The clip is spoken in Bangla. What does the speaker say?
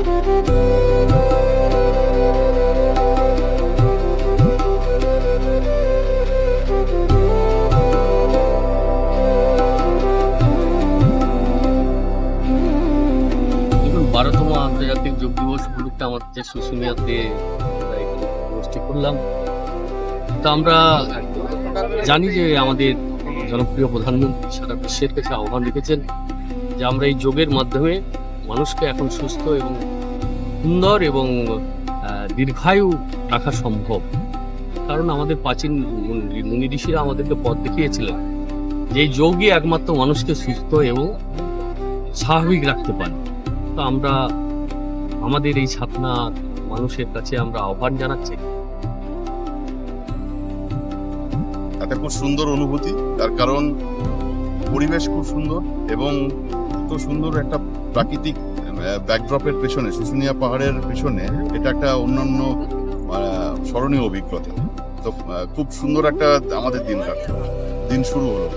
12তম আন্তর্জাতিক যোগ দিবস উপলক্ষে আমাদের শুশুনিয়াতে গোষ্ঠী করলাম। তো আমরা জানি যে আমাদের জনপ্রিয় প্রধানমন্ত্রী সারা বিশ্বের কাছে আহ্বান রেখেছেন যে আমরা এই যোগের মাধ্যমে মানুষকে এখন সুস্থ এবং সুন্দর এবং দীর্ঘায়ু রাখা সম্ভব। কারণ আমাদের প্রাচীন মুনি ঋষিরা আমাদেরকে পথ দেখিয়েছিলেন যে এই যোগই একমাত্র মানুষকে সুস্থ এবং স্বাভাবিক রাখতে পারে। তো আমরা আমাদের এই ছাতনা মানুষের কাছে আমরা আহ্বান জানাচ্ছি। একটা খুব সুন্দর অনুভূতি, তার কারণ পরিবেশ খুব সুন্দর এবং এত সুন্দর একটা প্রাকৃতিক ব্যাকড্রপের পেছনে, শুশুনিয়া পাহাড়ের পেছনে এটা একটা অন্যান্য স্মরণীয় অভিজ্ঞতা। তো খুব সুন্দর একটা আমাদের দিন শুরু হলো।